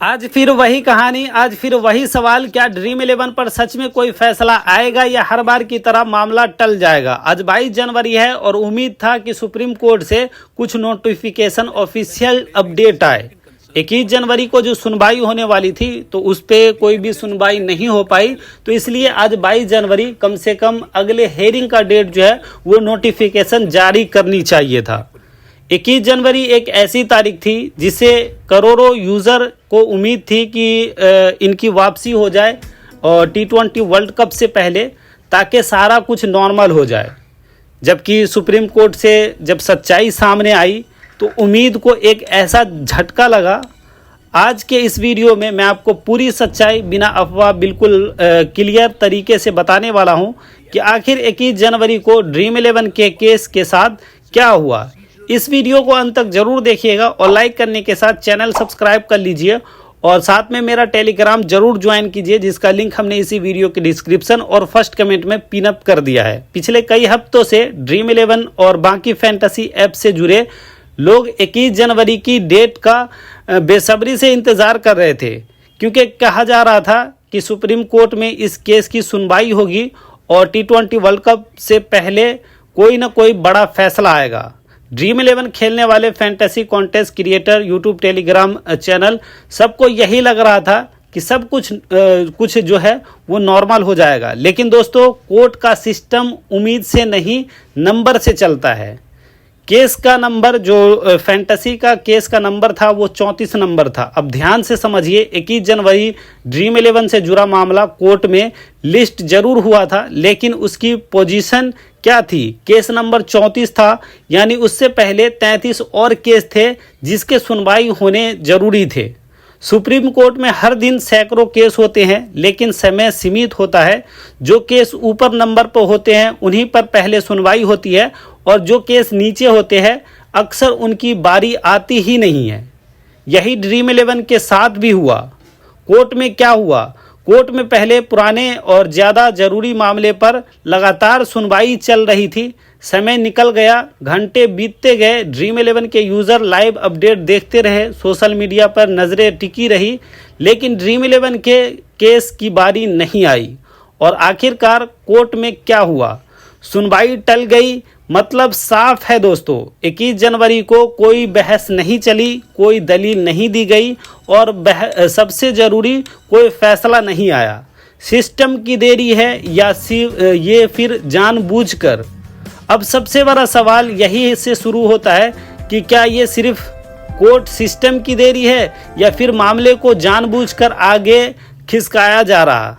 आज फिर वही कहानी, आज फिर वही सवाल। क्या ड्रीम 11 पर सच में कोई फैसला आएगा या हर बार की तरह मामला टल जाएगा। आज 22 जनवरी है और उम्मीद था कि सुप्रीम कोर्ट से कुछ नोटिफिकेशन ऑफिशियल अपडेट आए। 21 जनवरी को जो सुनवाई होने वाली थी तो उस पर कोई भी सुनवाई नहीं हो पाई, तो इसलिए आज 22 जनवरी कम से कम अगले हेयरिंग का डेट जो है वो नोटिफिकेशन जारी करनी चाहिए था। 21 जनवरी एक ऐसी तारीख थी जिसे करोड़ों यूज़र को उम्मीद थी कि इनकी वापसी हो जाए और T20 वर्ल्ड कप से पहले, ताकि सारा कुछ नॉर्मल हो जाए। जबकि सुप्रीम कोर्ट से जब सच्चाई सामने आई तो उम्मीद को एक ऐसा झटका लगा। आज के इस वीडियो में मैं आपको पूरी सच्चाई बिना अफवाह बिल्कुल क्लियर तरीके से बताने वाला हूं कि आखिर 21 जनवरी को ड्रीम 11 के केस के साथ क्या हुआ। इस वीडियो को अंत तक जरूर देखिएगा और लाइक करने के साथ चैनल सब्सक्राइब कर लीजिए और साथ में मेरा टेलीग्राम जरूर ज्वाइन कीजिए, जिसका लिंक हमने इसी वीडियो के डिस्क्रिप्शन और फर्स्ट कमेंट में पिन अप कर दिया है। पिछले कई हफ्तों से ड्रीम 11 और बाकी फैंटेसी ऐप से जुड़े लोग 21 जनवरी की डेट का बेसब्री से इंतज़ार कर रहे थे, क्योंकि कहा जा रहा था कि सुप्रीम कोर्ट में इस केस की सुनवाई होगी और T20 वर्ल्ड कप से पहले कोई ना कोई बड़ा फैसला आएगा। ड्रीम 11 खेलने वाले fantasy contest creator, YouTube, Telegram channel, सबको यही लग रहा था कि सब कुछ जो है वो नॉर्मल हो जाएगा। लेकिन दोस्तों, कोर्ट का सिस्टम उम्मीद से नहीं नंबर से चलता है। केस का नंबर, जो फैंटेसी का केस का नंबर था वो 34 नंबर था। अब ध्यान से समझिए, 21 जनवरी ड्रीम 11 से जुड़ा मामला कोर्ट में लिस्ट जरूर हुआ था, लेकिन उसकी पोजीशन क्या थी? केस नंबर 34 था, यानी उससे पहले 33 और केस थे जिसके सुनवाई होने जरूरी थे। सुप्रीम कोर्ट में हर दिन सैकड़ों केस होते हैं, लेकिन समय सीमित होता है। जो केस ऊपर नंबर पर होते हैं उन्हीं पर पहले सुनवाई होती है और जो केस नीचे होते हैं अक्सर उनकी बारी आती ही नहीं है। यही ड्रीम 11 के साथ भी हुआ। कोर्ट में क्या हुआ? कोर्ट में पहले पुराने और ज़्यादा ज़रूरी मामले पर लगातार सुनवाई चल रही थी। समय निकल गया, घंटे बीतते गए, ड्रीम 11 के यूज़र लाइव अपडेट देखते रहे, सोशल मीडिया पर नज़रें टिकी रही, लेकिन ड्रीम 11 के केस की बारी नहीं आई। और आखिरकार कोर्ट में क्या हुआ? सुनवाई टल गई। मतलब साफ है दोस्तों, 21 जनवरी को कोई बहस नहीं चली, कोई दलील नहीं दी गई और सबसे ज़रूरी कोई फैसला नहीं आया। सिस्टम की देरी है या ये फिर जानबूझकर? अब सबसे बड़ा सवाल यही से शुरू होता है कि क्या ये सिर्फ कोर्ट सिस्टम की देरी है या फिर मामले को जानबूझकर आगे खिसकाया जा रहा।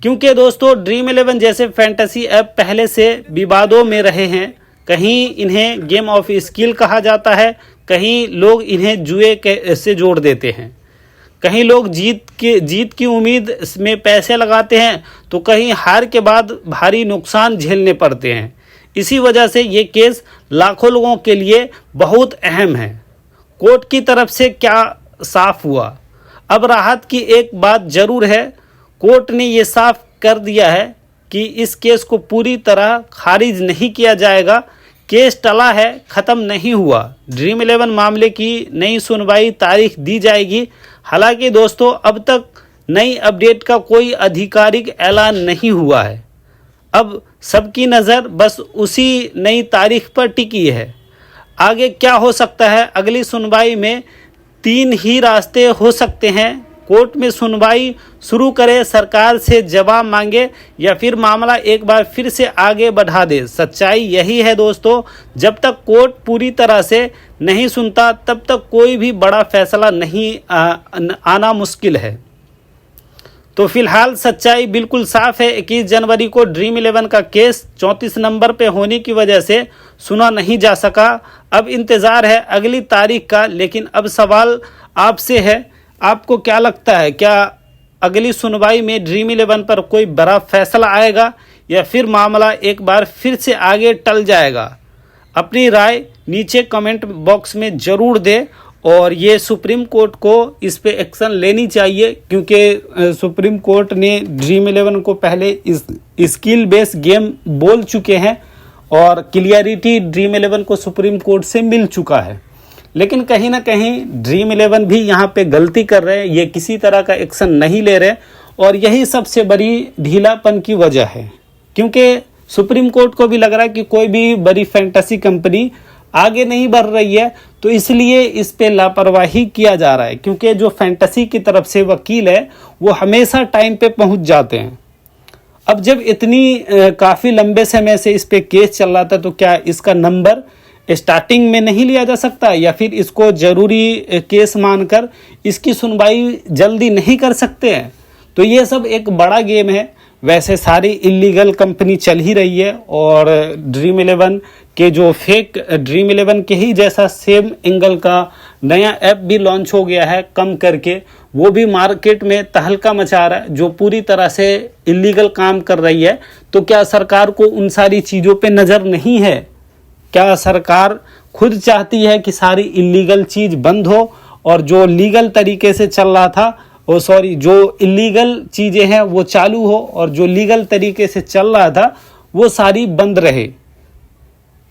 क्योंकि दोस्तों, ड्रीम 11 जैसे फैंटेसी ऐप पहले से विवादों में रहे हैं। कहीं इन्हें गेम ऑफ स्किल कहा जाता है, कहीं लोग इन्हें जुए से जोड़ देते हैं, कहीं लोग जीत की उम्मीद में पैसे लगाते हैं, तो कहीं हार के बाद भारी नुकसान झेलने पड़ते हैं। इसी वजह से ये केस लाखों लोगों के लिए बहुत अहम है। कोर्ट की तरफ से क्या साफ हुआ? अब राहत की एक बात जरूर है, कोर्ट ने ये साफ कर दिया है कि इस केस को पूरी तरह खारिज नहीं किया जाएगा। केस टला है, ख़त्म नहीं हुआ। ड्रीम 11 मामले की नई सुनवाई तारीख दी जाएगी। हालांकि दोस्तों, अब तक नई अपडेट का कोई आधिकारिक ऐलान नहीं हुआ है। अब सबकी नज़र बस उसी नई तारीख पर टिकी है। आगे क्या हो सकता है? अगली सुनवाई में 3 ही रास्ते हो सकते हैं। कोर्ट में सुनवाई शुरू करे, सरकार से जवाब मांगे, या फिर मामला एक बार फिर से आगे बढ़ा दे। सच्चाई यही है दोस्तों, जब तक कोर्ट पूरी तरह से नहीं सुनता तब तक कोई भी बड़ा फैसला नहीं आना मुश्किल है। तो फिलहाल सच्चाई बिल्कुल साफ है। 21 जनवरी को ड्रीम 11 का केस 34 नंबर पे होने की वजह से सुना नहीं जा सका। अब इंतज़ार है अगली तारीख का। लेकिन अब सवाल आपसे है, आपको क्या लगता है? क्या अगली सुनवाई में ड्रीम 11 पर कोई बड़ा फैसला आएगा या फिर मामला एक बार फिर से आगे टल जाएगा? अपनी राय नीचे कमेंट बॉक्स में ज़रूर दें और ये सुप्रीम कोर्ट को इस पे एक्शन लेनी चाहिए, क्योंकि सुप्रीम कोर्ट ने ड्रीम 11 को पहले इस स्किल बेस्ड गेम बोल चुके हैं और क्लियरिटी ड्रीम 11 को सुप्रीम कोर्ट से मिल चुका है। लेकिन कहीं ना कहीं ड्रीम 11 भी यहाँ पे गलती कर रहे हैं, ये किसी तरह का एक्शन नहीं ले रहे और यही सबसे बड़ी ढीलापन की वजह है। क्योंकि सुप्रीम कोर्ट को भी लग रहा है कि कोई भी बड़ी फैंटेसी कंपनी आगे नहीं बढ़ रही है, तो इसलिए इस पे लापरवाही किया जा रहा है। क्योंकि जो फैंटेसी की तरफ से वकील है वो हमेशा टाइम पे पहुंच जाते हैं। अब जब इतनी काफ़ी लंबे समय से इस पे केस चल रहा था, तो क्या इसका नंबर स्टार्टिंग में नहीं लिया जा सकता, या फिर इसको ज़रूरी केस मानकर इसकी सुनवाई जल्दी नहीं कर सकते हैं? तो ये सब एक बड़ा गेम है। वैसे सारी इलीगल कंपनी चल ही रही है और ड्रीम 11 के जो फेक ड्रीम 11 के ही जैसा सेम एंगल का नया ऐप भी लॉन्च हो गया है कम करके, वो भी मार्केट में तहलका मचा रहा है, जो पूरी तरह से इलीगल काम कर रही है। तो क्या सरकार को उन सारी चीज़ों पे नज़र नहीं है? क्या सरकार खुद चाहती है कि सारी इलीगल चीज़ बंद हो और जो लीगल तरीके से चल रहा था, जो इलीगल चीज़ें हैं वो चालू हो और जो लीगल तरीके से चल रहा था वो सारी बंद रहे?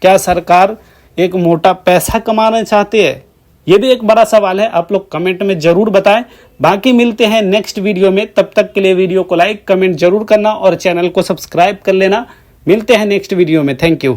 क्या सरकार एक मोटा पैसा कमाना चाहते हैं? ये भी एक बड़ा सवाल है। आप लोग कमेंट में ज़रूर बताएं। बाकी मिलते हैं नेक्स्ट वीडियो में, तब तक के लिए वीडियो को लाइक कमेंट जरूर करना और चैनल को सब्सक्राइब कर लेना। मिलते हैं नेक्स्ट वीडियो में। Thank you.